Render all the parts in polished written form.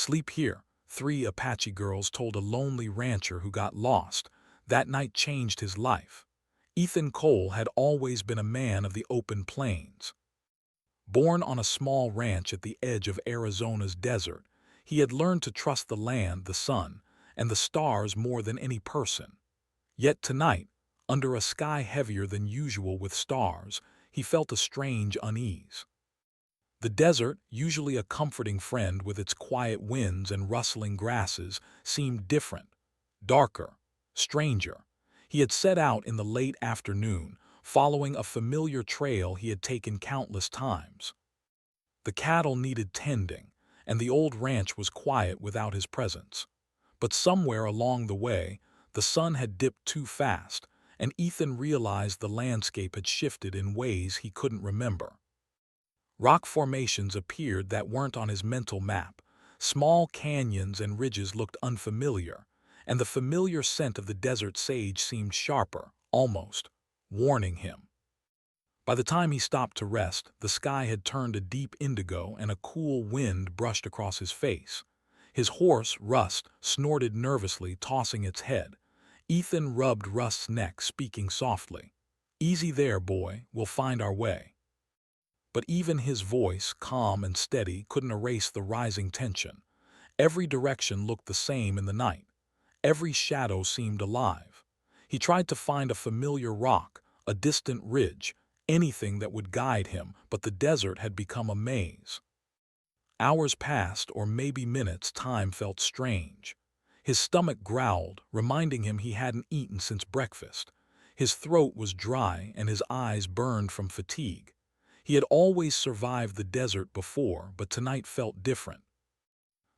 Sleep here, three Apache girls told a lonely rancher who got lost. That night changed his life. Ethan Cole had always been a man of the open plains. Born on a small ranch at the edge of Arizona's desert, he had learned to trust the land, the sun, and the stars more than any person. Yet tonight, under a sky heavier than usual with stars, he felt a strange unease. The desert, usually a comforting friend with its quiet winds and rustling grasses, seemed different, darker, stranger. He had set out in the late afternoon, following a familiar trail he had taken countless times. The cattle needed tending, and the old ranch was quiet without his presence. But somewhere along the way, the sun had dipped too fast, and Ethan realized the landscape had shifted in ways he couldn't remember. Rock formations appeared that weren't on his mental map. Small canyons and ridges looked unfamiliar, and the familiar scent of the desert sage seemed sharper, almost warning him. By the time he stopped to rest, the sky had turned a deep indigo and a cool wind brushed across his face. His horse, Rust, snorted nervously, tossing its head. Ethan rubbed Rust's neck, speaking softly. "Easy there, boy, we'll find our way." But even his voice, calm and steady, couldn't erase the rising tension. Every direction looked the same in the night. Every shadow seemed alive. He tried to find a familiar rock, a distant ridge, anything that would guide him, but the desert had become a maze. Hours passed, or maybe minutes. Time felt strange. His stomach growled, reminding him he hadn't eaten since breakfast. His throat was dry and his eyes burned from fatigue. He had always survived the desert before, but tonight felt different.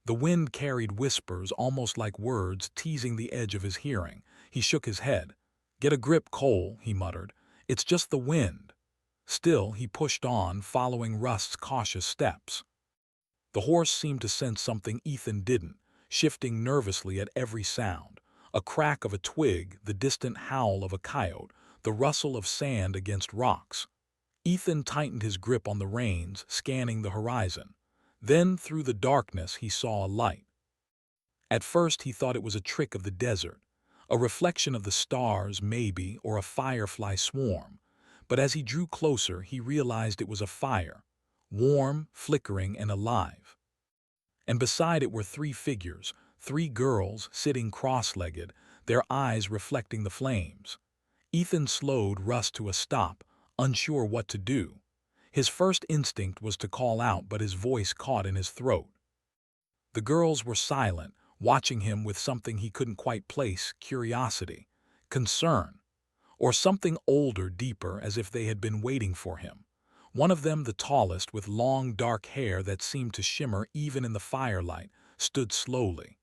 The wind carried whispers, almost like words, teasing the edge of his hearing. He shook his head. "Get a grip, Cole," he muttered. "It's just the wind." Still, he pushed on, following Rust's cautious steps. The horse seemed to sense something Ethan didn't, shifting nervously at every sound. A crack of a twig, the distant howl of a coyote, the rustle of sand against rocks. Ethan tightened his grip on the reins, scanning the horizon. Then, through the darkness, he saw a light. At first, he thought it was a trick of the desert, a reflection of the stars, maybe, or a firefly swarm. But as he drew closer, he realized it was a fire, warm, flickering, and alive. And beside it were three figures, three girls sitting cross-legged, their eyes reflecting the flames. Ethan slowed Rust to a stop, unsure what to do. His first instinct was to call out, but his voice caught in his throat. The girls were silent, watching him with something he couldn't quite place: curiosity, concern, or something older, deeper, as if they had been waiting for him. One of them, the tallest, with long dark hair that seemed to shimmer even in the firelight, stood slowly.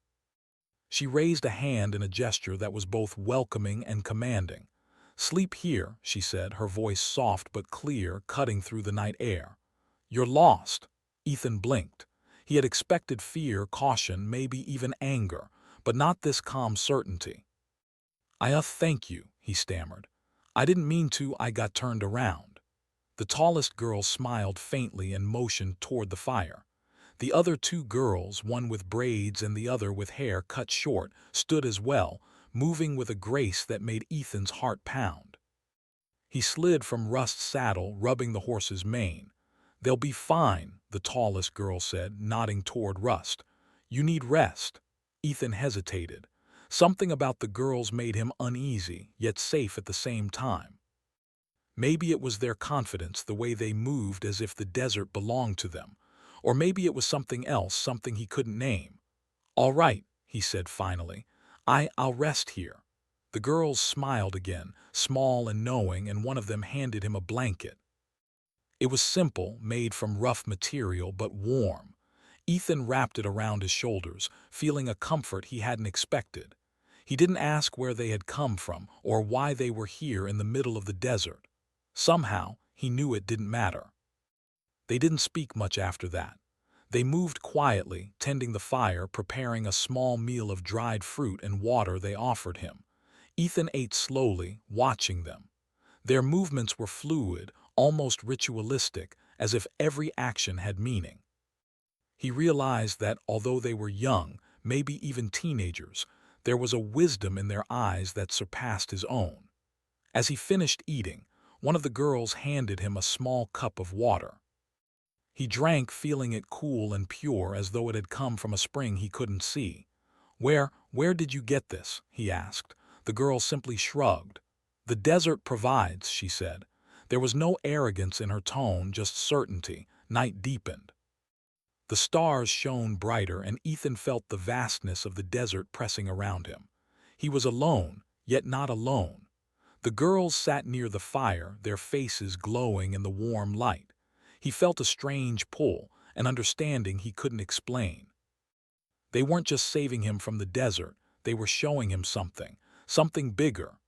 She raised a hand in a gesture that was both welcoming and commanding. "Sleep here," she said, her voice soft but clear, cutting through the night air. "You're lost." Ethan blinked. He had expected fear, caution, maybe even anger, but not this calm certainty. Thank you," he stammered. "I didn't mean to." I got turned around. The tallest girl smiled faintly and motioned toward the fire. The other two girls, one with braids and the other with hair cut short, stood as well, moving with a grace that made Ethan's heart pound. He slid from Rust's saddle, rubbing the horse's mane. "They'll be fine," the tallest girl said, nodding toward Rust. "You need rest." Ethan hesitated. Something about the girls made him uneasy, yet safe at the same time. Maybe it was their confidence, the way they moved as if the desert belonged to them. Or maybe it was something else, something he couldn't name. "All right," he said finally. I'll rest here." The girls smiled again, small and knowing, and one of them handed him a blanket. It was simple, made from rough material, but warm. Ethan wrapped it around his shoulders, feeling a comfort he hadn't expected. He didn't ask where they had come from or why they were here in the middle of the desert. Somehow, he knew it didn't matter. They didn't speak much after that. They moved quietly, tending the fire, preparing a small meal of dried fruit and water they offered him. Ethan ate slowly, watching them. Their movements were fluid, almost ritualistic, as if every action had meaning. He realized that although they were young, maybe even teenagers, there was a wisdom in their eyes that surpassed his own. As he finished eating, one of the girls handed him a small cup of water. He drank, feeling it cool and pure as though it had come from a spring he couldn't see. Where did you get this?" he asked. The girl simply shrugged. "The desert provides," she said. There was no arrogance in her tone, just certainty. Night deepened. The stars shone brighter, and Ethan felt the vastness of the desert pressing around him. He was alone, yet not alone. The girls sat near the fire, their faces glowing in the warm light. He felt a strange pull, an understanding he couldn't explain. They weren't just saving him from the desert, they were showing him something bigger.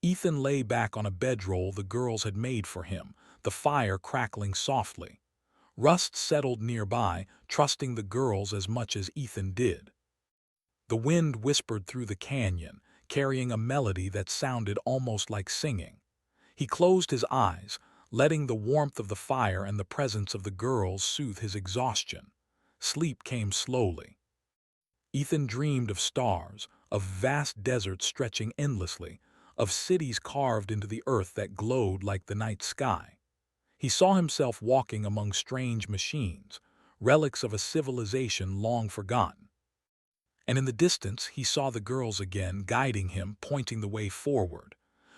Ethan lay back on a bedroll the girls had made for him, the fire crackling softly. Rust settled nearby, trusting the girls as much as Ethan did. The wind whispered through the canyon, carrying a melody that sounded almost like singing. He closed his eyes, letting the warmth of the fire and the presence of the girls soothe his exhaustion. Sleep came slowly. Ethan dreamed of stars, of vast deserts stretching endlessly, of cities carved into the earth that glowed like the night sky. He saw himself walking among strange machines, relics of a civilization long forgotten. And in the distance he saw the girls again, guiding him, pointing the way forward.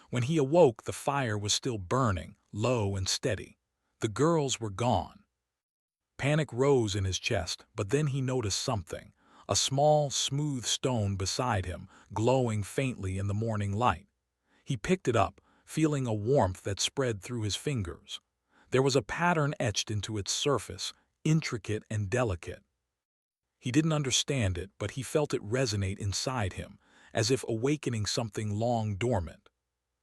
When he awoke, the fire was still burning, low and steady. The girls were gone. Panic rose in his chest, but then he noticed something. A small, smooth stone beside him, glowing faintly in the morning light. He picked it up, feeling a warmth that spread through his fingers. There was a pattern etched into its surface, intricate and delicate. He didn't understand it, but he felt it resonate inside him, as if awakening something long dormant.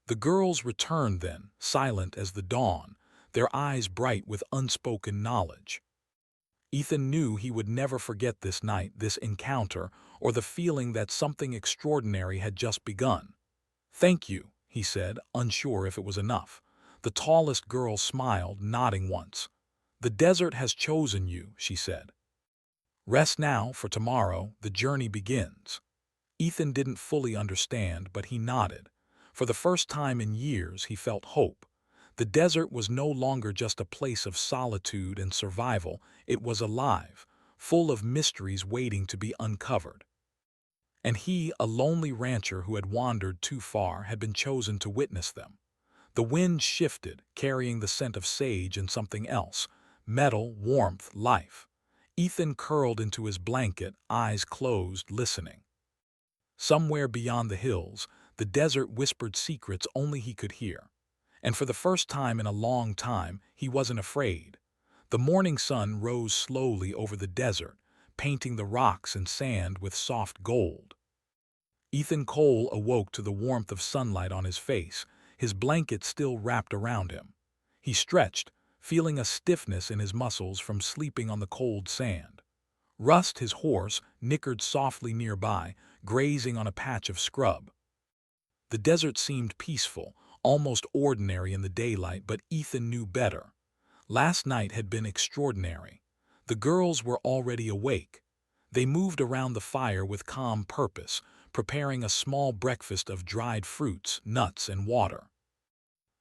The girls returned then, silent as the dawn, their eyes bright with unspoken knowledge. Ethan knew he would never forget this night, this encounter, or the feeling that something extraordinary had just begun. "Thank you," he said, unsure if it was enough. The tallest girl smiled, nodding once. "The desert has chosen you," she said. "Rest now, for tomorrow the journey begins." Ethan didn't fully understand, but he nodded. For the first time in years, he felt hope. The desert was no longer just a place of solitude and survival, it was alive, full of mysteries waiting to be uncovered. And he, a lonely rancher who had wandered too far, had been chosen to witness them. The wind shifted, carrying the scent of sage and something else, metal, warmth, life. Ethan curled into his blanket, eyes closed, listening. Somewhere beyond the hills, the desert whispered secrets only he could hear. And for the first time in a long time, he wasn't afraid. The morning sun rose slowly over the desert, painting the rocks and sand with soft gold. Ethan Cole awoke to the warmth of sunlight on his face, his blanket still wrapped around him. He stretched, feeling a stiffness in his muscles from sleeping on the cold sand. Rust, his horse, nickered softly nearby, grazing on a patch of scrub. The desert seemed peaceful, almost ordinary in the daylight, but Ethan knew better. Last night had been extraordinary. The girls were already awake. They moved around the fire with calm purpose, preparing a small breakfast of dried fruits, nuts, and water.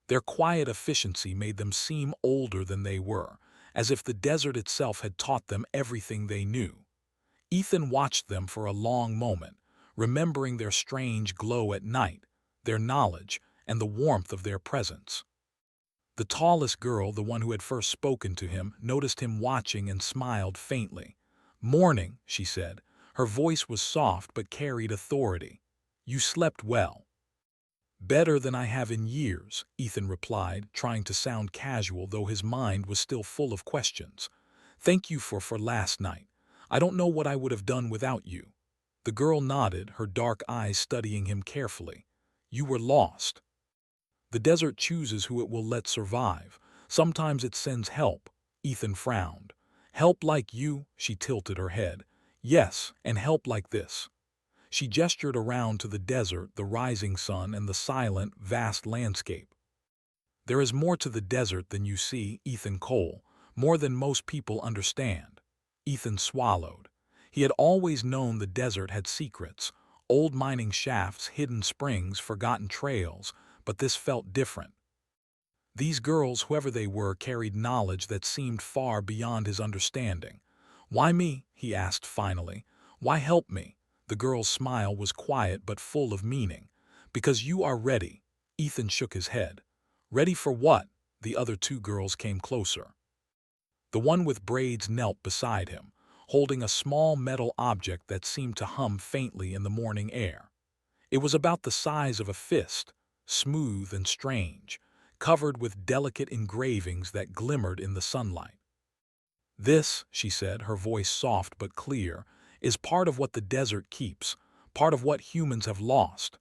Their quiet efficiency made them seem older than they were, as if the desert itself had taught them everything they knew. Ethan watched them for a long moment, remembering their strange glow at night, their knowledge, and the warmth of their presence. The tallest girl, the one who had first spoken to him, noticed him watching and smiled faintly. "Morning," she said. Her voice was soft but carried authority. "You slept well." "Better than I have in years," Ethan replied, trying to sound casual though his mind was still full of questions. "Thank you for last night. I don't know what I would have done without you." The girl nodded, her dark eyes studying him carefully. "You were lost. The desert chooses who it will let survive. Sometimes it sends help." Ethan frowned. "Help like you?" She tilted her head. "Yes, and help like this." She gestured around to the desert, the rising sun, and the silent, vast landscape. "There is more to the desert than you see, Ethan Cole, more than most people understand." Ethan swallowed. He had always known the desert had secrets, old mining shafts, hidden springs, forgotten trails, but this felt different. These girls, whoever they were, carried knowledge that seemed far beyond his understanding. "Why me?" he asked finally. "Why help me?" The girl's smile was quiet but full of meaning. "Because you are ready." Ethan shook his head. "Ready for what?" The other two girls came closer. The one with braids knelt beside him, holding a small metal object that seemed to hum faintly in the morning air. It was about the size of a fist, smooth and strange, covered with delicate engravings that glimmered in the sunlight. "This," she said, her voice soft but clear, "is part of what the desert keeps, part of what humans have lost."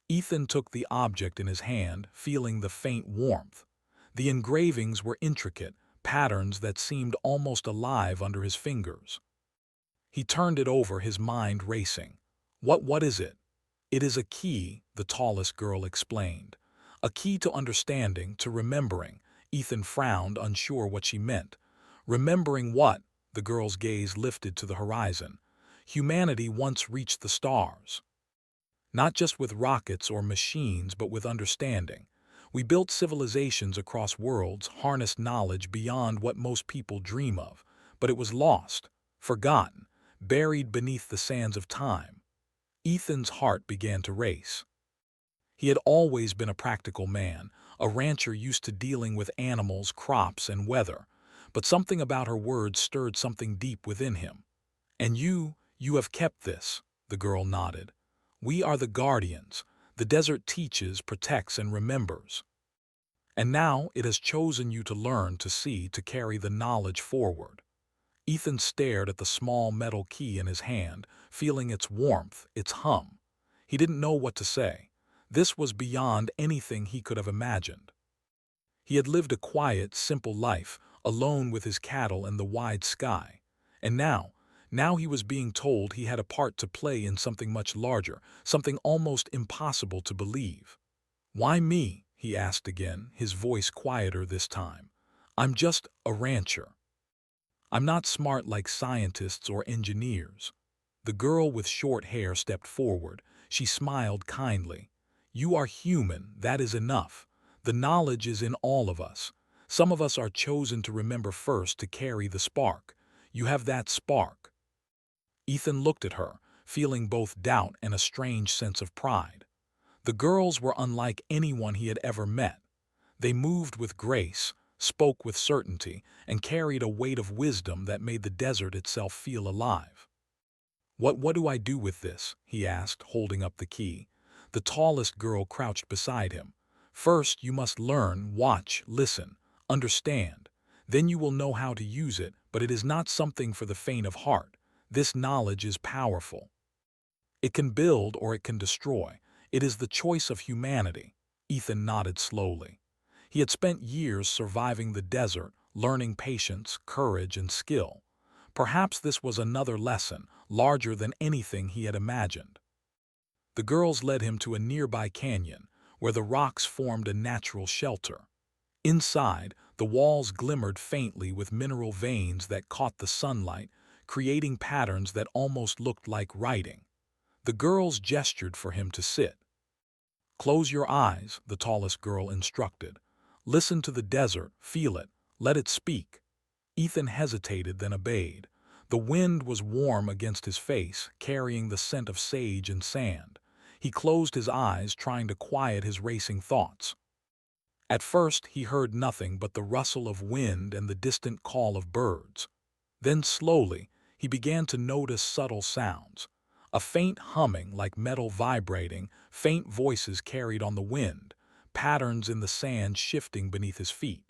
Ethan took the object in his hand, feeling the faint warmth. The engravings were intricate, patterns that seemed almost alive under his fingers. He turned it over, his mind racing. What is it?" "It is a key," the tallest girl explained. "A key to understanding, to remembering." Ethan frowned, unsure what she meant. "Remembering what?" The girl's gaze lifted to the horizon. "Humanity once reached the stars. Not just with rockets or machines, but with understanding. We built civilizations across worlds, harnessed knowledge beyond what most people dream of. But it was lost, forgotten, buried beneath the sands of time." Ethan's heart began to race. He had always been a practical man, a rancher used to dealing with animals, crops, and weather. But something about her words stirred something deep within him. "And you have kept this," the girl nodded. "We are the guardians. The desert teaches, protects, and remembers. And now it has chosen you to learn, to see, to carry the knowledge forward." Ethan stared at the small metal key in his hand, feeling its warmth, its hum. He didn't know what to say. This was beyond anything he could have imagined. He had lived a quiet, simple life, alone with his cattle and the wide sky. And now he was being told he had a part to play in something much larger, something almost impossible to believe. "Why me?" he asked again, his voice quieter this time. "I'm just a rancher. I'm not smart like scientists or engineers." The girl with short hair stepped forward. She smiled kindly. "You are human, that is enough. The knowledge is in all of us. Some of us are chosen to remember first, to carry the spark. You have that spark." Ethan looked at her, feeling both doubt and a strange sense of pride. The girls were unlike anyone he had ever met. They moved with grace, spoke with certainty, and carried a weight of wisdom that made the desert itself feel alive. What do I do with this?" he asked, holding up the key. The tallest girl crouched beside him. "First, you must learn, watch, listen, understand. Then you will know how to use it, but it is not something for the faint of heart. This knowledge is powerful. It can build or it can destroy. It is the choice of humanity." Ethan nodded slowly. He had spent years surviving the desert, learning patience, courage, and skill. Perhaps this was another lesson, larger than anything he had imagined. The girls led him to a nearby canyon, where the rocks formed a natural shelter. Inside, the walls glimmered faintly with mineral veins that caught the sunlight, creating patterns that almost looked like writing. The girls gestured for him to sit. "Close your eyes," the tallest girl instructed. "Listen to the desert, feel it, let it speak." Ethan hesitated, then obeyed. The wind was warm against his face, carrying the scent of sage and sand. He closed his eyes, trying to quiet his racing thoughts. At first, he heard nothing but the rustle of wind and the distant call of birds. Then slowly, he began to notice subtle sounds. A faint humming like metal vibrating, faint voices carried on the wind, patterns in the sand shifting beneath his feet.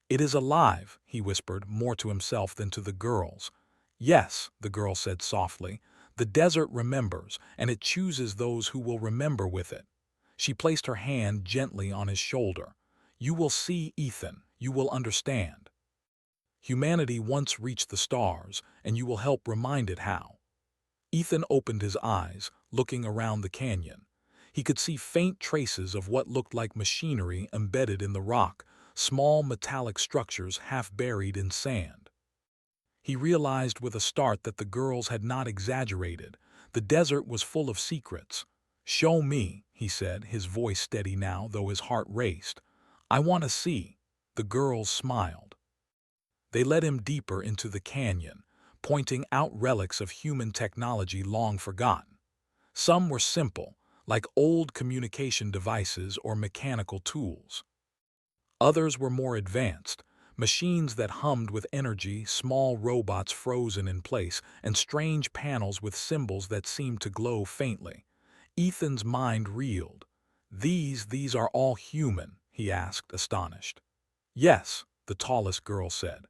"It is alive," he whispered, more to himself than to the girls. "Yes," the girl said softly, "the desert remembers, and it chooses those who will remember with it." She placed her hand gently on his shoulder. "You will see, Ethan, you will understand. Humanity once reached the stars, and you will help remind it how." Ethan opened his eyes, looking around the canyon. He could see faint traces of what looked like machinery embedded in the rock, small metallic structures half buried in sand. He realized with a start that the girls had not exaggerated. The desert was full of secrets. "Show me," he said, his voice steady now, though his heart raced. "I want to see." The girls smiled. They led him deeper into the canyon, pointing out relics of human technology long forgotten. Some were simple, like old communication devices or mechanical tools. Others were more advanced, machines that hummed with energy, small robots frozen in place, and strange panels with symbols that seemed to glow faintly. Ethan's mind reeled. These are all human?" he asked, astonished. "Yes," the tallest girl said.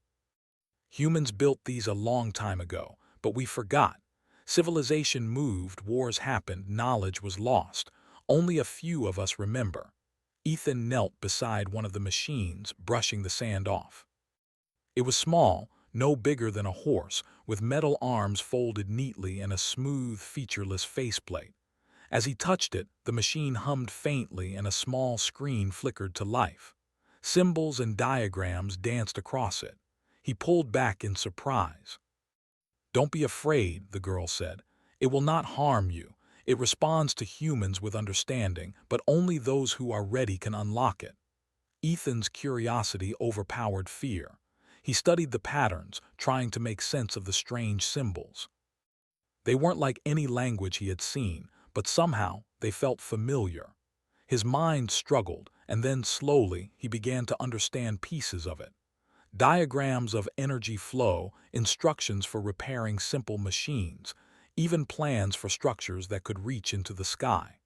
"Humans built these a long time ago, but we forgot. Civilization moved, wars happened, knowledge was lost. Only a few of us remember." Ethan knelt beside one of the machines, brushing the sand off. It was small, no bigger than a horse, with metal arms folded neatly and a smooth, featureless faceplate. As he touched it, the machine hummed faintly and a small screen flickered to life. Symbols and diagrams danced across it. He pulled back in surprise. "Don't be afraid," the girl said. "It will not harm you. It responds to humans with understanding, but only those who are ready can unlock it." Ethan's curiosity overpowered fear. He studied the patterns, trying to make sense of the strange symbols. They weren't like any language he had seen, but somehow they felt familiar. His mind struggled, and then slowly he began to understand pieces of it. Diagrams of energy flow, instructions for repairing simple machines, even plans for structures that could reach into the sky.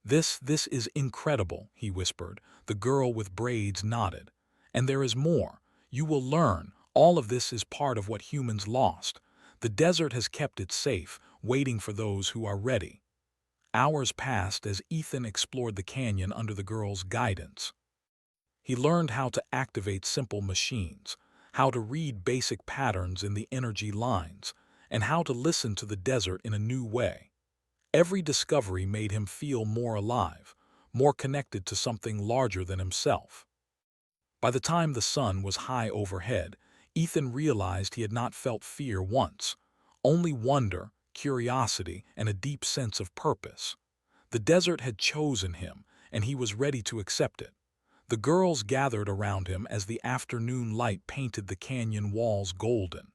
This is incredible," he whispered. The girl with braids nodded. "And there is more. You will learn. All of this is part of what humans lost. The desert has kept it safe, waiting for those who are ready." Hours passed as Ethan explored the canyon under the girl's guidance. He learned how to activate simple machines, how to read basic patterns in the energy lines, and how to listen to the desert in a new way. Every discovery made him feel more alive, more connected to something larger than himself. By the time the sun was high overhead, Ethan realized he had not felt fear once, only wonder, curiosity, and a deep sense of purpose. The desert had chosen him, and he was ready to accept it. The girls gathered around him as the afternoon light painted the canyon walls golden.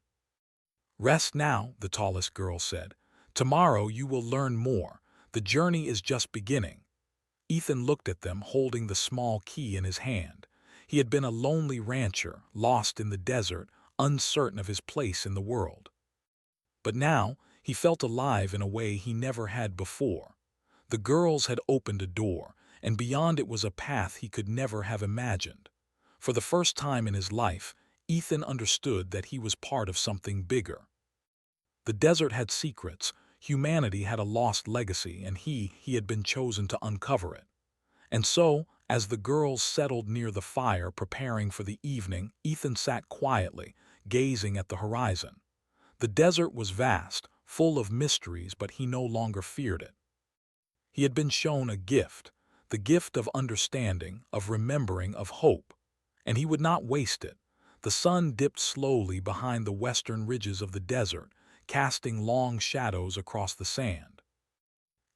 "Rest now," the tallest girl said. "Tomorrow you will learn more. The journey is just beginning." Ethan looked at them, holding the small key in his hand. He had been a lonely rancher, lost in the desert, uncertain of his place in the world. But now he felt alive in a way he never had before. The girls had opened a door, and beyond it was a path he could never have imagined. For the first time in his life, Ethan understood that he was part of something bigger. The desert had secrets, humanity had a lost legacy, and he had been chosen to uncover it. And so, as the girls settled near the fire preparing for the evening, Ethan sat quietly, gazing at the horizon. The desert was vast, full of mysteries, but he no longer feared it. He had been shown a gift, the gift of understanding, of remembering, of hope, and he would not waste it. The sun dipped slowly behind the western ridges of the desert, casting long shadows across the sand.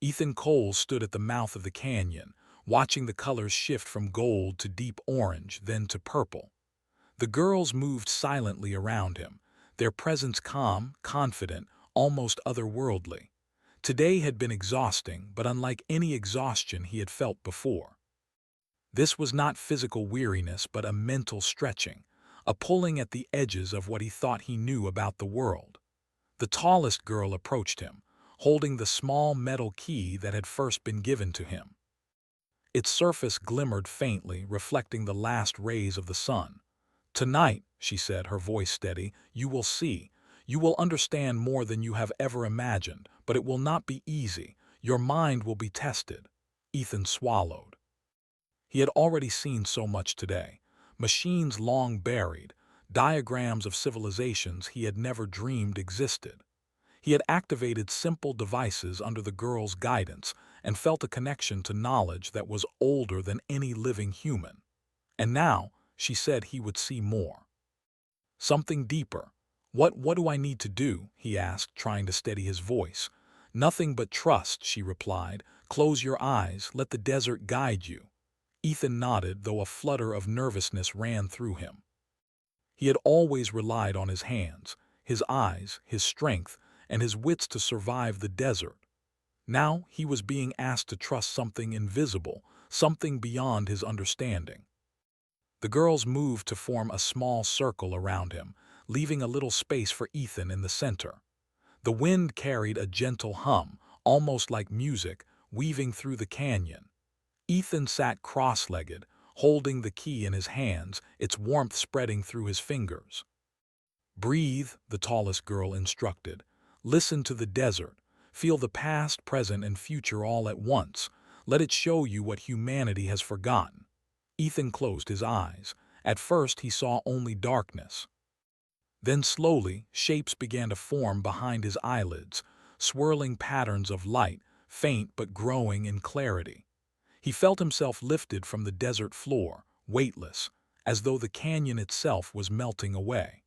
Ethan Cole stood at the mouth of the canyon, watching the colors shift from gold to deep orange, then to purple. The girls moved silently around him, their presence calm, confident, almost otherworldly. Today had been exhausting, but unlike any exhaustion he had felt before. This was not physical weariness, but a mental stretching, a pulling at the edges of what he thought he knew about the world. The tallest girl approached him, holding the small metal key that had first been given to him. Its surface glimmered faintly, reflecting the last rays of the sun. "Tonight," she said, her voice steady, "you will see. You will understand more than you have ever imagined, but it will not be easy. Your mind will be tested." Ethan swallowed. He had already seen so much today. Machines long buried, diagrams of civilizations he had never dreamed existed. He had activated simple devices under the girl's guidance and felt a connection to knowledge that was older than any living human. And now, she said he would see more. Something deeper, What do I need to do?" he asked, trying to steady his voice. "Nothing but trust," she replied. "Close your eyes, let the desert guide you." Ethan nodded, though a flutter of nervousness ran through him. He had always relied on his hands, his eyes, his strength, and his wits to survive the desert. Now he was being asked to trust something invisible, something beyond his understanding. The girls moved to form a small circle around him, leaving a little space for Ethan in the center. The wind carried a gentle hum, almost like music, weaving through the canyon. Ethan sat cross-legged, holding the key in his hands, its warmth spreading through his fingers. "Breathe," the tallest girl instructed. "Listen to the desert. Feel the past, present, and future all at once. Let it show you what humanity has forgotten." Ethan closed his eyes. At first he saw only darkness. Then slowly, shapes began to form behind his eyelids, swirling patterns of light, faint but growing in clarity. He felt himself lifted from the desert floor, weightless, as though the canyon itself was melting away.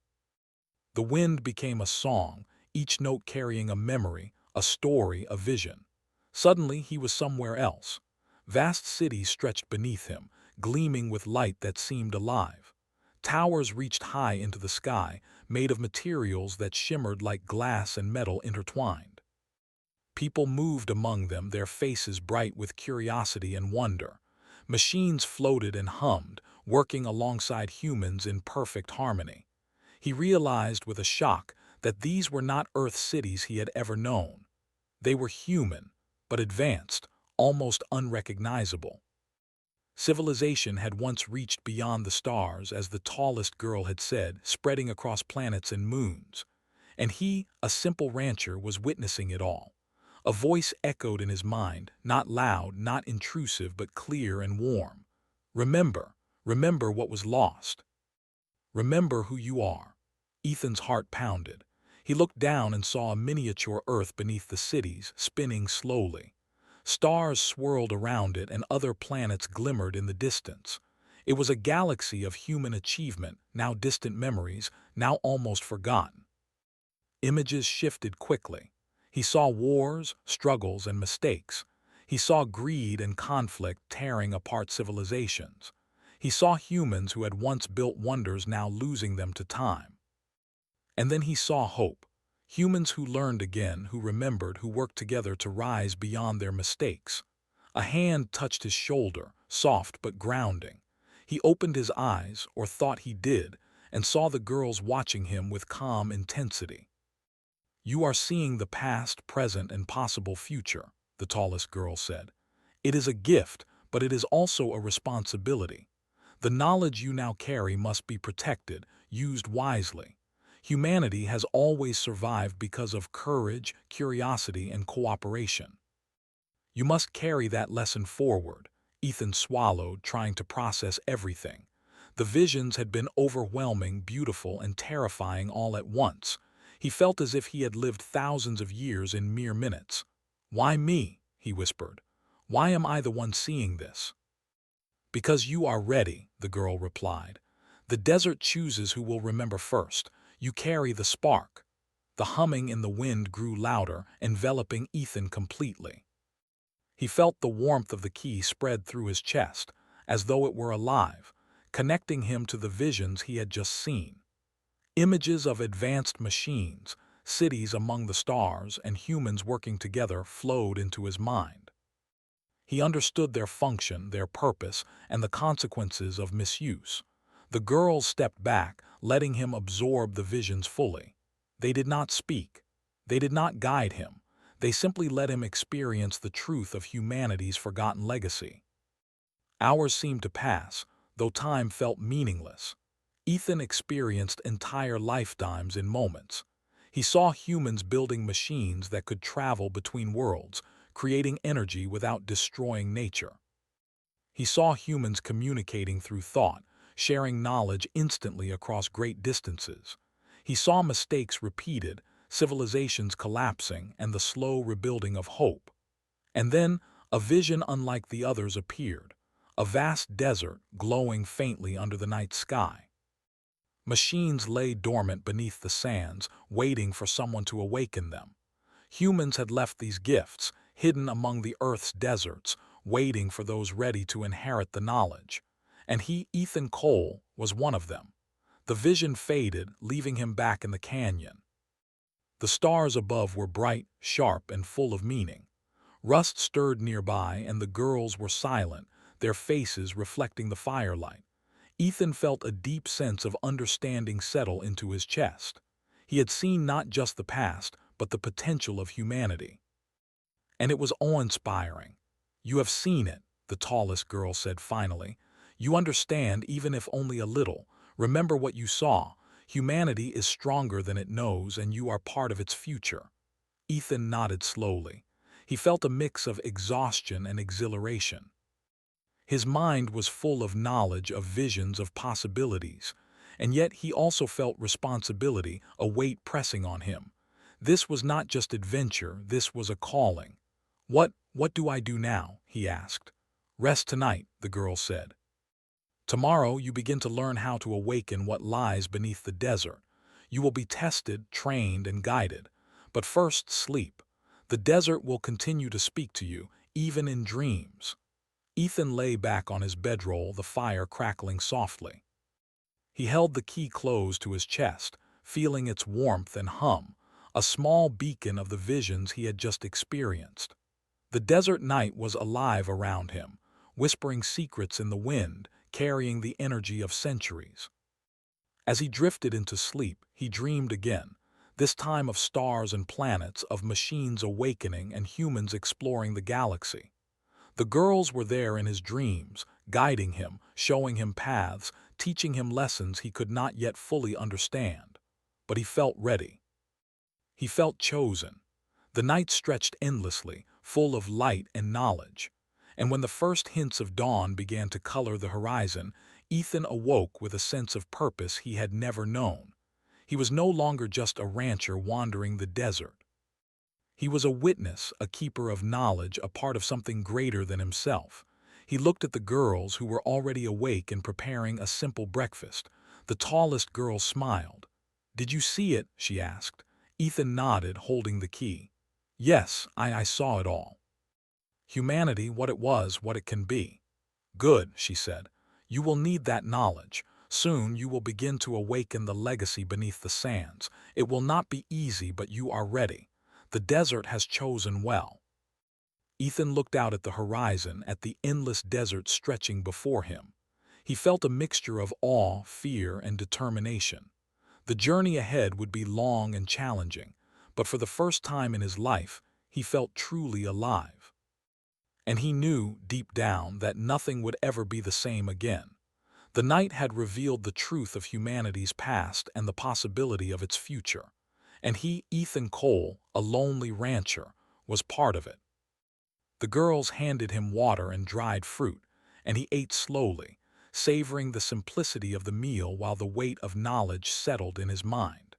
The wind became a song, each note carrying a memory, a story, a vision. Suddenly he was somewhere else. Vast cities stretched beneath him, gleaming with light that seemed alive. Towers reached high into the sky, made of materials that shimmered like glass and metal intertwined. People moved among them, their faces bright with curiosity and wonder. Machines floated and hummed, working alongside humans in perfect harmony. He realized with a shock that these were not Earth cities he had ever known. They were human, but advanced, almost unrecognizable. Civilization had once reached beyond the stars, as the tallest girl had said, spreading across planets and moons. And he, a simple rancher, was witnessing it all. A voice echoed in his mind, not loud, not intrusive, but clear and warm. "Remember, remember what was lost. Remember who you are." Ethan's heart pounded. He looked down and saw a miniature Earth beneath the cities, spinning slowly. Stars swirled around it and other planets glimmered in the distance. It was a galaxy of human achievement, now distant memories, now almost forgotten. Images shifted quickly. He saw wars, struggles, and mistakes. He saw greed and conflict tearing apart civilizations. He saw humans who had once built wonders now losing them to time. And then he saw hope. Humans who learned again, who remembered, who worked together to rise beyond their mistakes. A hand touched his shoulder, soft but grounding. He opened his eyes, or thought he did, and saw the girls watching him with calm intensity. "You are seeing the past, present, and possible future," the tallest girl said. "It is a gift, but it is also a responsibility. The knowledge you now carry must be protected, used wisely. Humanity has always survived because of courage, curiosity, and cooperation. You must carry that lesson forward." Ethan swallowed, trying to process everything. The visions had been overwhelming, beautiful, and terrifying all at once. He felt as if he had lived thousands of years in mere minutes. "Why me?" he whispered. "Why am I the one seeing this?" "Because you are ready," the girl replied. "The desert chooses who will remember first. You carry the spark." The humming in the wind grew louder, enveloping Ethan completely. He felt the warmth of the key spread through his chest, as though it were alive, connecting him to the visions he had just seen. Images of advanced machines, cities among the stars, and humans working together flowed into his mind. He understood their function, their purpose, and the consequences of misuse. The girls stepped back, letting him absorb the visions fully. They did not speak. They did not guide him. They simply let him experience the truth of humanity's forgotten legacy. Hours seemed to pass, though time felt meaningless. Ethan experienced entire lifetimes in moments. He saw humans building machines that could travel between worlds, creating energy without destroying nature. He saw humans communicating through thought, sharing knowledge instantly across great distances. He saw mistakes repeated, civilizations collapsing, and the slow rebuilding of hope. And then, a vision unlike the others appeared, a vast desert glowing faintly under the night sky. Machines lay dormant beneath the sands, waiting for someone to awaken them. Humans had left these gifts, hidden among the Earth's deserts, waiting for those ready to inherit the knowledge. And he, Ethan Cole, was one of them. The vision faded, leaving him back in the canyon. The stars above were bright, sharp, and full of meaning. Rust stirred nearby, and the girls were silent, their faces reflecting the firelight. Ethan felt a deep sense of understanding settle into his chest. He had seen not just the past, but the potential of humanity. And it was awe-inspiring. "You have seen it," the tallest girl said finally. "You understand, even if only a little. Remember what you saw. Humanity is stronger than it knows, and you are part of its future." Ethan nodded slowly. He felt a mix of exhaustion and exhilaration. His mind was full of knowledge, of visions, of possibilities, and yet he also felt responsibility, a weight pressing on him. This was not just adventure, this was a calling. What do I do now?" he asked. "Rest tonight," the girl said. "Tomorrow you begin to learn how to awaken what lies beneath the desert. You will be tested, trained, and guided. But first, sleep. The desert will continue to speak to you, even in dreams." Ethan lay back on his bedroll, the fire crackling softly. He held the key close to his chest, feeling its warmth and hum, a small beacon of the visions he had just experienced. The desert night was alive around him, whispering secrets in the wind, carrying the energy of centuries. As he drifted into sleep, he dreamed again, this time of stars and planets, of machines awakening and humans exploring the galaxy. The girls were there in his dreams, guiding him, showing him paths, teaching him lessons he could not yet fully understand. But he felt ready. He felt chosen. The night stretched endlessly, full of light and knowledge. And when the first hints of dawn began to color the horizon, Ethan awoke with a sense of purpose he had never known. He was no longer just a rancher wandering the desert. He was a witness, a keeper of knowledge, a part of something greater than himself. He looked at the girls who were already awake and preparing a simple breakfast. The tallest girl smiled. "Did you see it?" she asked. Ethan nodded, holding the key. "Yes, I saw it all. Humanity, what it was, what it can be." "Good," she said. "You will need that knowledge. Soon you will begin to awaken the legacy beneath the sands. It will not be easy, but you are ready. The desert has chosen well." Ethan looked out at the horizon, at the endless desert stretching before him. He felt a mixture of awe, fear, and determination. The journey ahead would be long and challenging, but for the first time in his life, he felt truly alive. And he knew, deep down, that nothing would ever be the same again. The night had revealed the truth of humanity's past and the possibility of its future. And he, Ethan Cole, a lonely rancher, was part of it. The girls handed him water and dried fruit, and he ate slowly, savoring the simplicity of the meal while the weight of knowledge settled in his mind.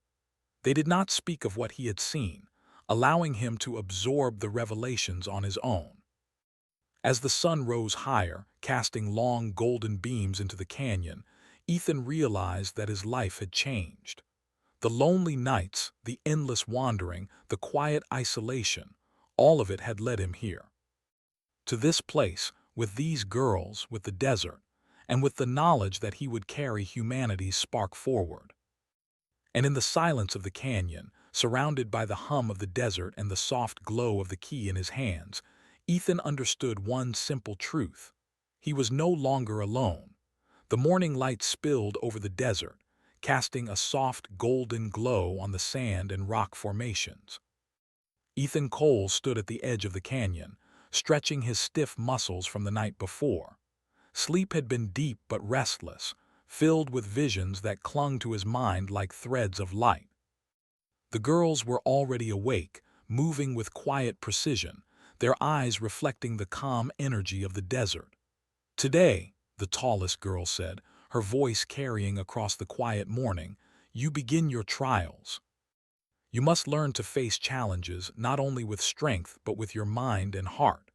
They did not speak of what he had seen, allowing him to absorb the revelations on his own. As the sun rose higher, casting long golden beams into the canyon, Ethan realized that his life had changed. The lonely nights, the endless wandering, the quiet isolation, all of it had led him here. To this place, with these girls, with the desert, and with the knowledge that he would carry humanity's spark forward. And in the silence of the canyon, surrounded by the hum of the desert and the soft glow of the key in his hands, Ethan understood one simple truth. He was no longer alone. The morning light spilled over the desert, casting a soft golden glow on the sand and rock formations. Ethan Cole stood at the edge of the canyon, stretching his stiff muscles from the night before. Sleep had been deep but restless, filled with visions that clung to his mind like threads of light. The girls were already awake, moving with quiet precision, their eyes reflecting the calm energy of the desert. "Today," the tallest girl said, her voice carrying across the quiet morning, "you begin your trials. You must learn to face challenges not only with strength but with your mind and heart.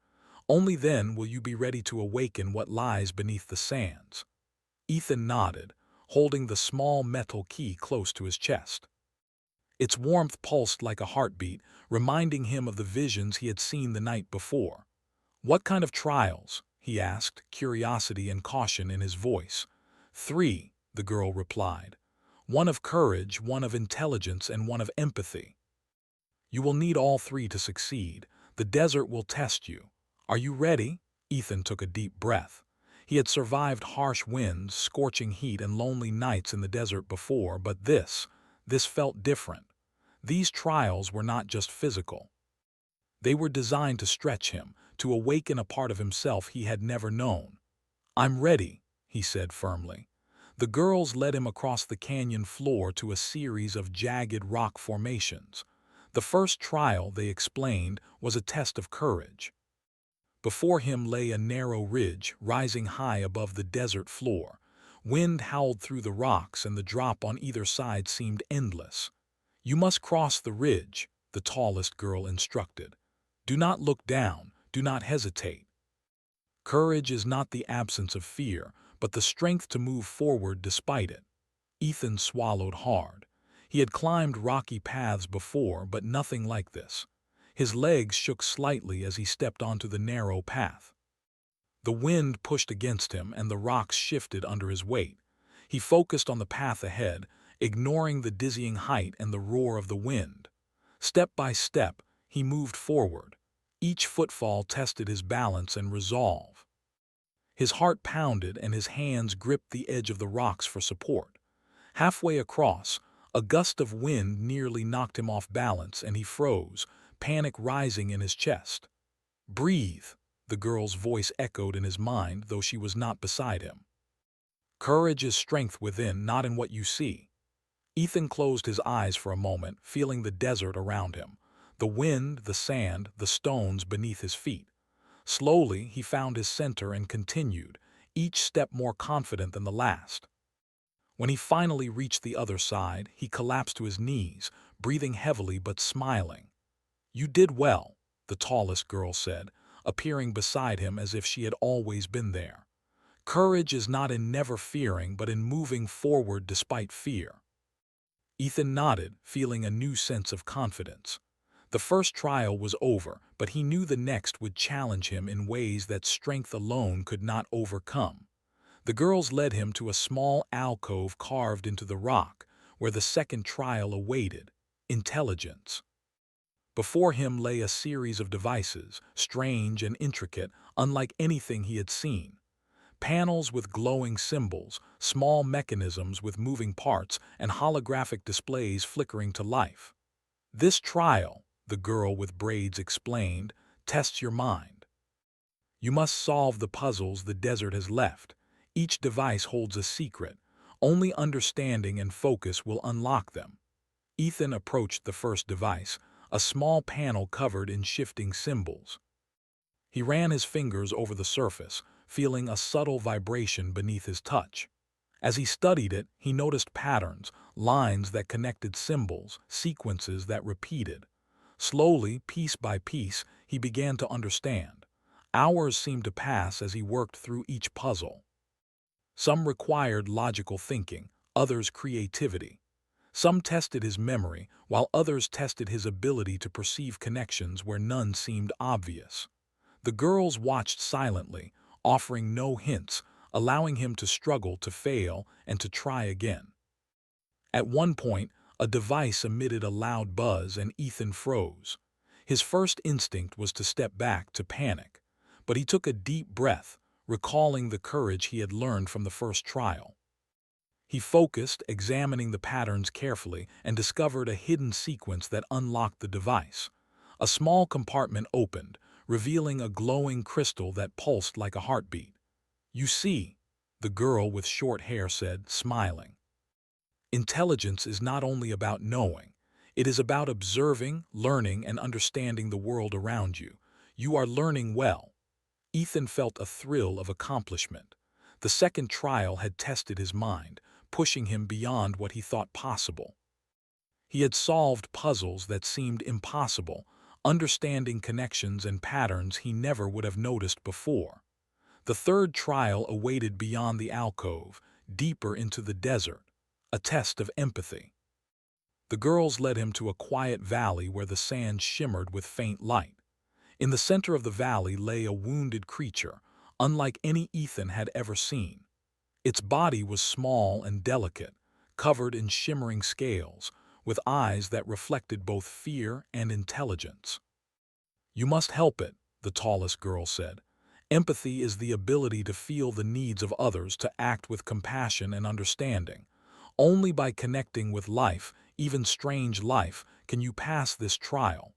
Only then will you be ready to awaken what lies beneath the sands." Ethan nodded, holding the small metal key close to his chest. Its warmth pulsed like a heartbeat, reminding him of the visions he had seen the night before. "What kind of trials?" he asked, curiosity and caution in his voice. "Three," the girl replied. "One of courage, one of intelligence, and one of empathy. You will need all three to succeed. The desert will test you. Are you ready?" Ethan took a deep breath. He had survived harsh winds, scorching heat, and lonely nights in the desert before, but this felt different. These trials were not just physical. They were designed to stretch him, to awaken a part of himself he had never known. "I'm ready," he said firmly. The girls led him across the canyon floor to a series of jagged rock formations. The first trial, they explained, was a test of courage. Before him lay a narrow ridge, rising high above the desert floor. Wind howled through the rocks, and the drop on either side seemed endless. "You must cross the ridge," the tallest girl instructed. "Do not look down, do not hesitate. Courage is not the absence of fear, but the strength to move forward despite it." Ethan swallowed hard. He had climbed rocky paths before, but nothing like this. His legs shook slightly as he stepped onto the narrow path. The wind pushed against him, and the rocks shifted under his weight. He focused on the path ahead, ignoring the dizzying height and the roar of the wind. Step by step, he moved forward. Each footfall tested his balance and resolve. His heart pounded and his hands gripped the edge of the rocks for support. Halfway across, a gust of wind nearly knocked him off balance, and he froze, panic rising in his chest. "Breathe," the girl's voice echoed in his mind, though she was not beside him. "Courage is strength within, not in what you see." Ethan closed his eyes for a moment, feeling the desert around him, the wind, the sand, the stones beneath his feet. Slowly, he found his center and continued, each step more confident than the last. When he finally reached the other side, he collapsed to his knees, breathing heavily but smiling. "You did well," the tallest girl said, appearing beside him as if she had always been there. "Courage is not in never fearing, but in moving forward despite fear." Ethan nodded, feeling a new sense of confidence. The first trial was over, but he knew the next would challenge him in ways that strength alone could not overcome. The girls led him to a small alcove carved into the rock, where the second trial awaited: intelligence. Before him lay a series of devices, strange and intricate, unlike anything he had seen. Panels with glowing symbols, small mechanisms with moving parts, and holographic displays flickering to life. "This trial," the girl with braids explained, "tests your mind. You must solve the puzzles the desert has left. Each device holds a secret. Only understanding and focus will unlock them." Ethan approached the first device, a small panel covered in shifting symbols. He ran his fingers over the surface, feeling a subtle vibration beneath his touch. As he studied it, he noticed patterns, lines that connected symbols, sequences that repeated. Slowly, piece by piece, he began to understand. Hours seemed to pass as he worked through each puzzle. Some required logical thinking, others creativity. Some tested his memory, while others tested his ability to perceive connections where none seemed obvious. The girls watched silently, offering no hints, allowing him to struggle, to fail, and to try again. At one point, a device emitted a loud buzz and Ethan froze. His first instinct was to step back, to panic. But he took a deep breath, recalling the courage he had learned from the first trial. He focused, examining the patterns carefully, and discovered a hidden sequence that unlocked the device. A small compartment opened, revealing a glowing crystal that pulsed like a heartbeat. "You see," the girl with short hair said, smiling. "Intelligence is not only about knowing. It is about observing, learning, and understanding the world around you. You are learning well." Ethan felt a thrill of accomplishment. The second trial had tested his mind, pushing him beyond what he thought possible. He had solved puzzles that seemed impossible, understanding connections and patterns he never would have noticed before. The third trial awaited beyond the alcove, deeper into the desert, a test of empathy. The girls led him to a quiet valley where the sand shimmered with faint light. In the center of the valley lay a wounded creature, unlike any Ethan had ever seen. Its body was small and delicate, covered in shimmering scales, with eyes that reflected both fear and intelligence. "You must help it," the tallest girl said. "Empathy is the ability to feel the needs of others, to act with compassion and understanding. Only by connecting with life, even strange life, can you pass this trial."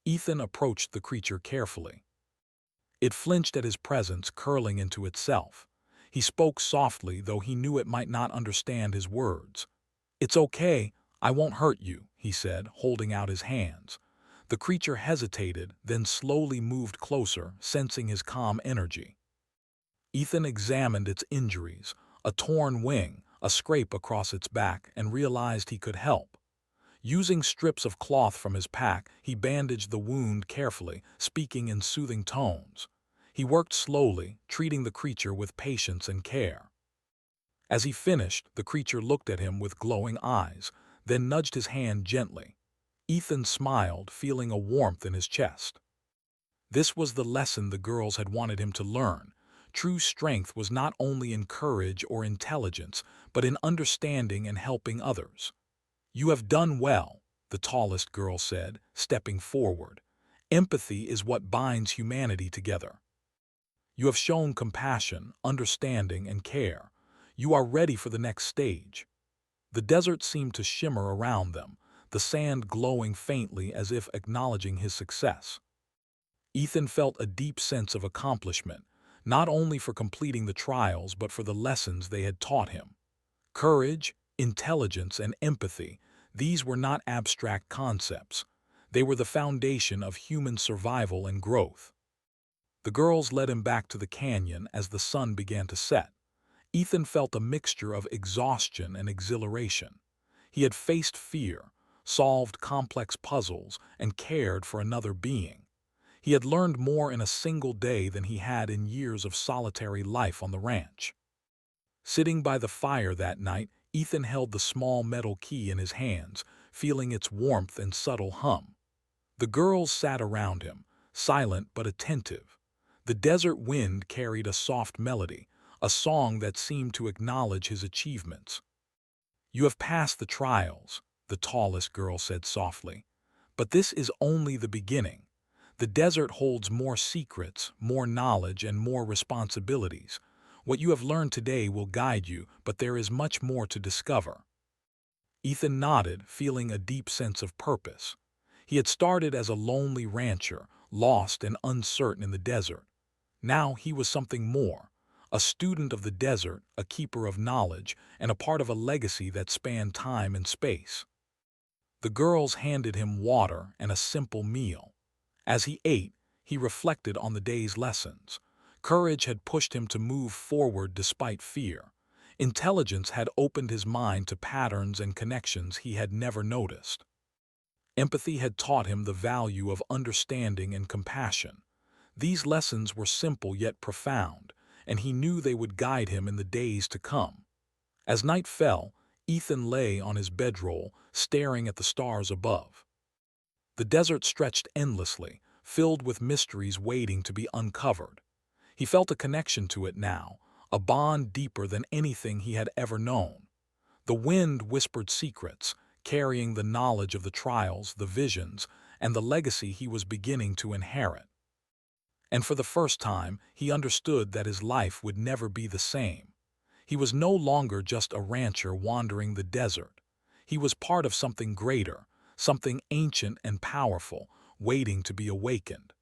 Ethan approached the creature carefully. It flinched at his presence, curling into itself. He spoke softly, though he knew it might not understand his words. "It's okay, I won't hurt you," he said, holding out his hands. The creature hesitated, then slowly moved closer, sensing his calm energy. Ethan examined its injuries, a torn wing, a scrape across its back, and realized he could help. Using strips of cloth from his pack, he bandaged the wound carefully, speaking in soothing tones. He worked slowly, treating the creature with patience and care. As he finished, the creature looked at him with glowing eyes, then nudged his hand gently. Ethan smiled, feeling a warmth in his chest. This was the lesson the girls had wanted him to learn. True strength was not only in courage or intelligence, but in understanding and helping others. "You have done well," the tallest girl said, stepping forward. "Empathy is what binds humanity together. You have shown compassion, understanding, and care. You are ready for the next stage." The desert seemed to shimmer around them, the sand glowing faintly as if acknowledging his success. Ethan felt a deep sense of accomplishment, not only for completing the trials but for the lessons they had taught him. Courage, intelligence, and empathy, these were not abstract concepts. They were the foundation of human survival and growth. The girls led him back to the canyon as the sun began to set. Ethan felt a mixture of exhaustion and exhilaration. He had faced fear, solved complex puzzles, and cared for another being. He had learned more in a single day than he had in years of solitary life on the ranch. Sitting by the fire that night, Ethan held the small metal key in his hands, feeling its warmth and subtle hum. The girls sat around him, silent but attentive. The desert wind carried a soft melody, a song that seemed to acknowledge his achievements. "You have passed the trials," the tallest girl said softly. "But this is only the beginning. The desert holds more secrets, more knowledge, and more responsibilities. What you have learned today will guide you, but there is much more to discover." Ethan nodded, feeling a deep sense of purpose. He had started as a lonely rancher, lost and uncertain in the desert. Now he was something more, a student of the desert, a keeper of knowledge, and a part of a legacy that spanned time and space. The girls handed him water and a simple meal. As he ate, he reflected on the day's lessons. Courage had pushed him to move forward despite fear. Intelligence had opened his mind to patterns and connections he had never noticed. Empathy had taught him the value of understanding and compassion. These lessons were simple yet profound, and he knew they would guide him in the days to come. As night fell, Ethan lay on his bedroll, staring at the stars above. The desert stretched endlessly, filled with mysteries waiting to be uncovered. He felt a connection to it now, a bond deeper than anything he had ever known. The wind whispered secrets, carrying the knowledge of the trials, the visions, and the legacy he was beginning to inherit. And for the first time, he understood that his life would never be the same. He was no longer just a rancher wandering the desert. He was part of something greater, something ancient and powerful, waiting to be awakened.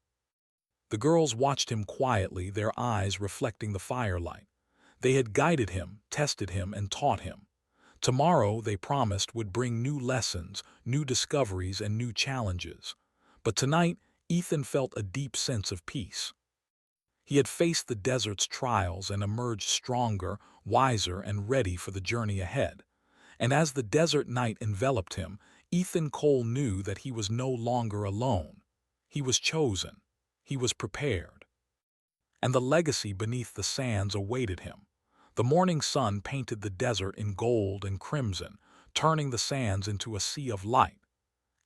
The girls watched him quietly, their eyes reflecting the firelight. They had guided him, tested him, and taught him. Tomorrow, they promised, would bring new lessons, new discoveries, and new challenges. But tonight, Ethan felt a deep sense of peace. He had faced the desert's trials and emerged stronger, wiser, and ready for the journey ahead. And as the desert night enveloped him, Ethan Cole knew that he was no longer alone. He was chosen. He was prepared. And the legacy beneath the sands awaited him. The morning sun painted the desert in gold and crimson, turning the sands into a sea of light.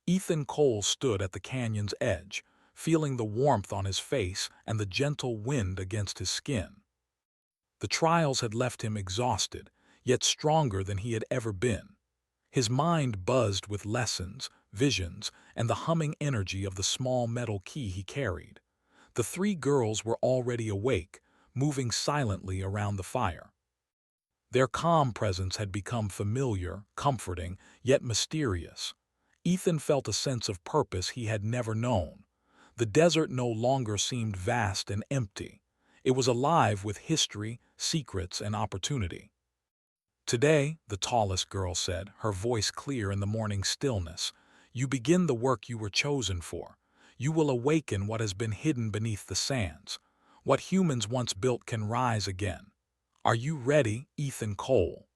Ethan Cole stood at the canyon's edge, feeling the warmth on his face and the gentle wind against his skin. The trials had left him exhausted, yet stronger than he had ever been. His mind buzzed with lessons, visions, and the humming energy of the small metal key he carried. The three girls were already awake, moving silently around the fire. Their calm presence had become familiar, comforting, yet mysterious. Ethan felt a sense of purpose he had never known. The desert no longer seemed vast and empty. It was alive with history, secrets, and opportunity. "Today," the tallest girl said, her voice clear in the morning stillness, "you begin the work you were chosen for. You will awaken what has been hidden beneath the sands. What humans once built can rise again. Are you ready, Ethan Cole?"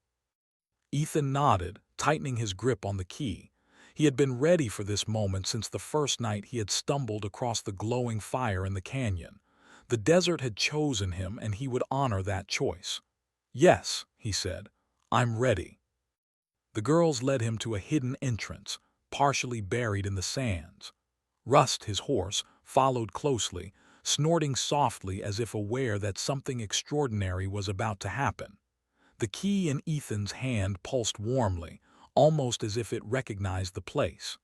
Ethan nodded, tightening his grip on the key. He had been ready for this moment since the first night he had stumbled across the glowing fire in the canyon. The desert had chosen him, and he would honor that choice. "Yes," he said, "I'm ready." The girls led him to a hidden entrance, partially buried in the sands. Rust, his horse, followed closely, snorting softly as if aware that something extraordinary was about to happen. The key in Ethan's hand pulsed warmly, almost as if it recognized the place.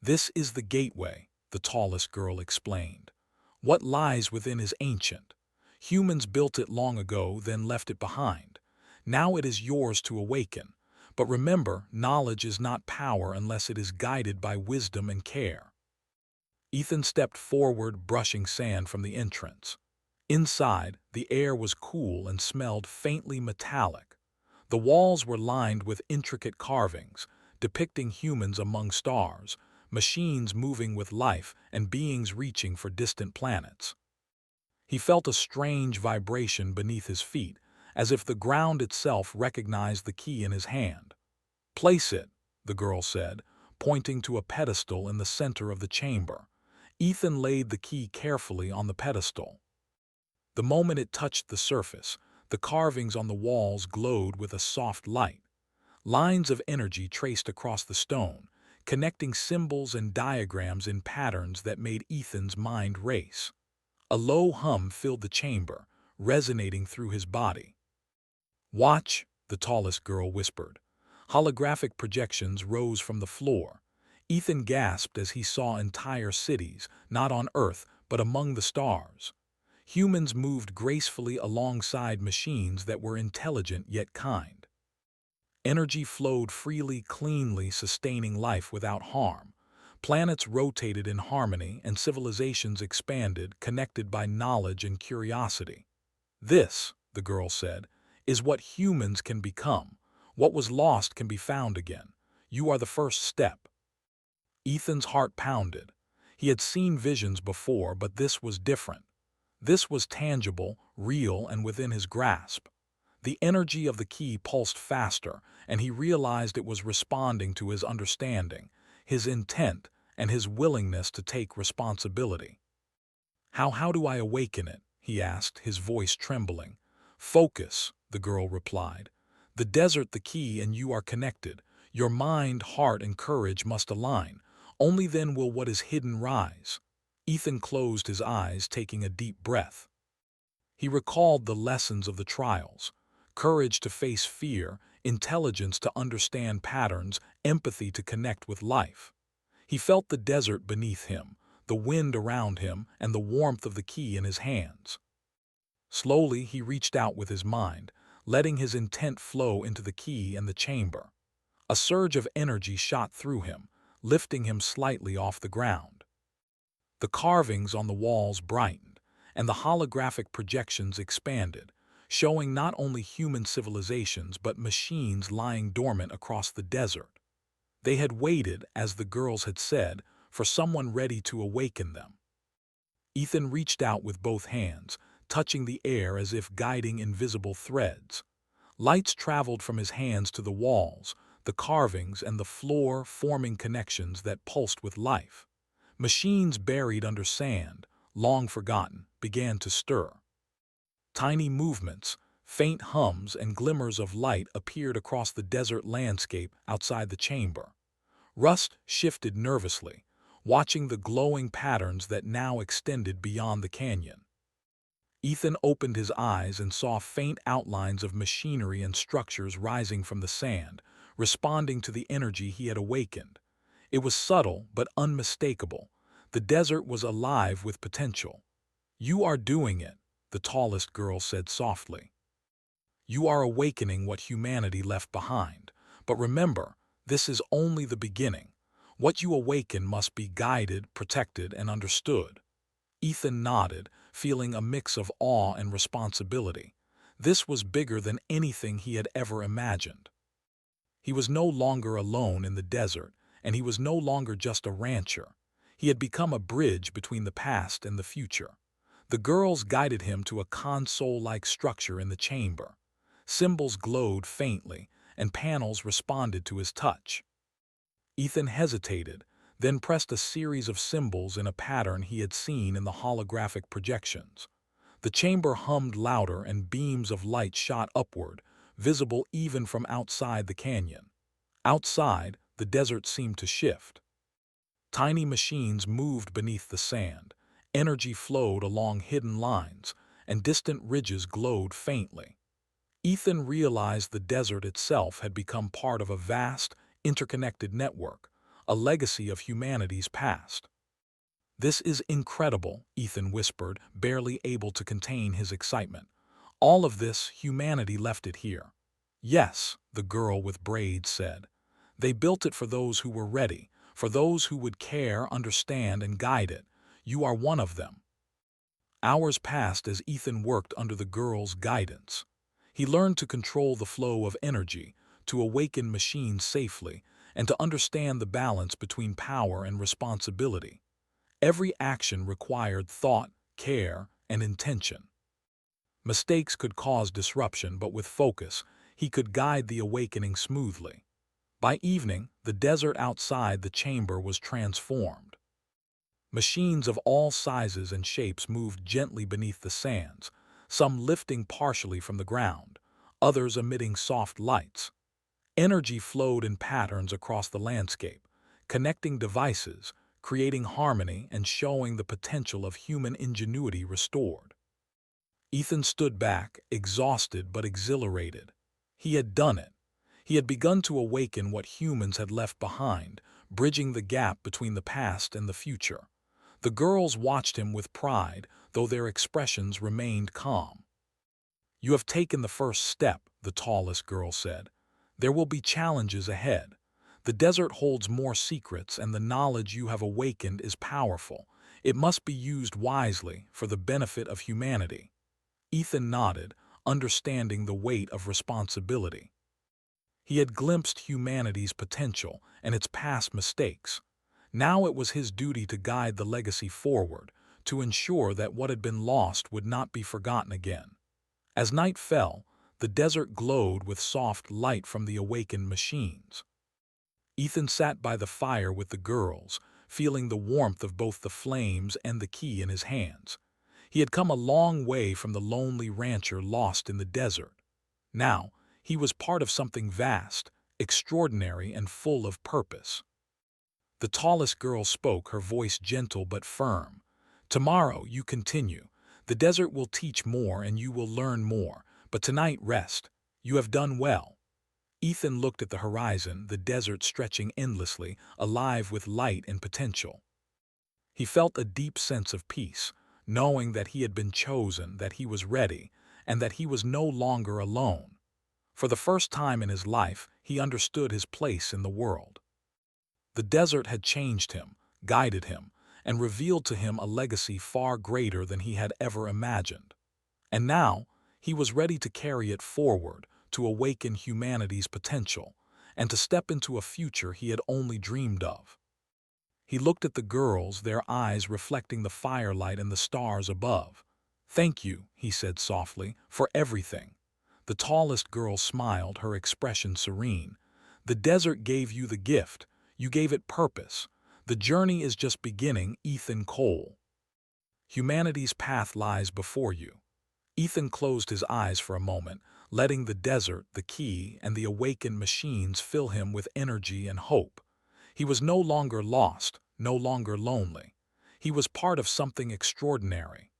"This is the gateway," the tallest girl explained. "What lies within is ancient. Humans built it long ago, then left it behind. Now it is yours to awaken. But remember, knowledge is not power unless it is guided by wisdom and care." Ethan stepped forward, brushing sand from the entrance. Inside, the air was cool and smelled faintly metallic. The walls were lined with intricate carvings, depicting humans among stars, machines moving with life, and beings reaching for distant planets. He felt a strange vibration beneath his feet, as if the ground itself recognized the key in his hand. "Place it," the girl said, pointing to a pedestal in the center of the chamber. Ethan laid the key carefully on the pedestal. The moment it touched the surface, the carvings on the walls glowed with a soft light. Lines of energy traced across the stone, connecting symbols and diagrams in patterns that made Ethan's mind race. A low hum filled the chamber, resonating through his body. "Watch," the tallest girl whispered. Holographic projections rose from the floor. Ethan gasped as he saw entire cities, not on Earth, but among the stars. Humans moved gracefully alongside machines that were intelligent yet kind. Energy flowed freely, cleanly, sustaining life without harm. Planets rotated in harmony, and civilizations expanded, connected by knowledge and curiosity. "This," the girl said, "is what humans can become. What was lost can be found again. You are the first step." Ethan's heart pounded. He had seen visions before, but this was different. This was tangible, real, and within his grasp. The energy of the key pulsed faster, and he realized it was responding to his understanding, his intent, and his willingness to take responsibility. How do I awaken it?" he asked, his voice trembling. "Focus," the girl replied. "The desert, the key, and you are connected. Your mind, heart, and courage must align. Only then will what is hidden rise." Ethan closed his eyes, taking a deep breath. He recalled the lessons of the trials: courage to face fear, intelligence to understand patterns, empathy to connect with life. He felt the desert beneath him, the wind around him, and the warmth of the key in his hands. Slowly, he reached out with his mind, letting his intent flow into the key and the chamber. A surge of energy shot through him, lifting him slightly off the ground. The carvings on the walls brightened, and the holographic projections expanded, showing not only human civilizations but machines lying dormant across the desert. They had waited, as the girls had said, for someone ready to awaken them. Ethan reached out with both hands, touching the air as if guiding invisible threads. Lights traveled from his hands to the walls, the carvings, and the floor, forming connections that pulsed with life. Machines buried under sand, long forgotten, began to stir. Tiny movements, Faint hums and glimmers of light appeared across the desert landscape outside the chamber. Rust shifted nervously, watching the glowing patterns that now extended beyond the canyon. Ethan opened his eyes and saw faint outlines of machinery and structures rising from the sand, responding to the energy he had awakened. It was subtle but unmistakable. The desert was alive with potential. "You are doing it," the tallest girl said softly. "You are awakening what humanity left behind. But remember, this is only the beginning. What you awaken must be guided, protected, and understood." Ethan nodded, feeling a mix of awe and responsibility. This was bigger than anything he had ever imagined. He was no longer alone in the desert, and he was no longer just a rancher. He had become a bridge between the past and the future. The girls guided him to a console-like structure in the chamber. Symbols glowed faintly, and panels responded to his touch. Ethan hesitated, then pressed a series of symbols in a pattern he had seen in the holographic projections. The chamber hummed louder and beams of light shot upward, visible even from outside the canyon. Outside, the desert seemed to shift. Tiny machines moved beneath the sand, energy flowed along hidden lines, and distant ridges glowed faintly. Ethan realized the desert itself had become part of a vast, interconnected network, a legacy of humanity's past. "This is incredible," Ethan whispered, barely able to contain his excitement. "All of this, humanity left it here." "Yes," the girl with braids said. "They built it for those who were ready, for those who would care, understand, and guide it. You are one of them." Hours passed as Ethan worked under the girl's guidance. He learned to control the flow of energy, to awaken machines safely, and to understand the balance between power and responsibility. Every action required thought, care, and intention. Mistakes could cause disruption, but with focus, he could guide the awakening smoothly. By evening, the desert outside the chamber was transformed. Machines of all sizes and shapes moved gently beneath the sands, some lifting partially from the ground, others emitting soft lights. Energy flowed in patterns across the landscape, connecting devices, creating harmony and showing the potential of human ingenuity restored. Ethan stood back, exhausted but exhilarated. He had done it. He had begun to awaken what humans had left behind, bridging the gap between the past and the future. The girls watched him with pride, though their expressions remained calm. "You have taken the first step," the tallest girl said. "There will be challenges ahead. The desert holds more secrets, and the knowledge you have awakened is powerful. It must be used wisely for the benefit of humanity." Ethan nodded, understanding the weight of responsibility. He had glimpsed humanity's potential and its past mistakes. Now it was his duty to guide the legacy forward, to ensure that what had been lost would not be forgotten again. As night fell, the desert glowed with soft light from the awakened machines. Ethan sat by the fire with the girls, feeling the warmth of both the flames and the key in his hands. He had come a long way from the lonely rancher lost in the desert. Now, he was part of something vast, extraordinary, and full of purpose. The tallest girl spoke, her voice gentle but firm. "Tomorrow you continue. The desert will teach more and you will learn more, but tonight rest. You have done well." Ethan looked at the horizon, the desert stretching endlessly, alive with light and potential. He felt a deep sense of peace, knowing that he had been chosen, that he was ready, and that he was no longer alone. For the first time in his life, he understood his place in the world. The desert had changed him, guided him, and revealed to him a legacy far greater than he had ever imagined. And now, he was ready to carry it forward, to awaken humanity's potential, and to step into a future he had only dreamed of. He looked at the girls, their eyes reflecting the firelight and the stars above. "Thank you," he said softly, "for everything." The tallest girl smiled, her expression serene. "The desert gave you the gift. You gave it purpose. The journey is just beginning, Ethan Cole. Humanity's path lies before you. Ethan closed his eyes for a moment, letting the desert, the key, and the awakened machines fill him with energy and hope. He was no longer lost, no longer lonely. He was part of something extraordinary.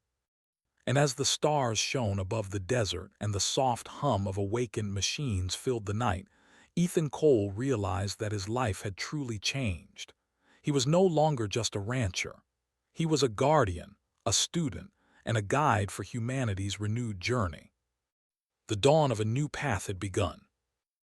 And as the stars shone above the desert and the soft hum of awakened machines filled the night, Ethan Cole realized that his life had truly changed. He was no longer just a rancher. He was a guardian, a student, and a guide for humanity's renewed journey. The dawn of a new path had begun.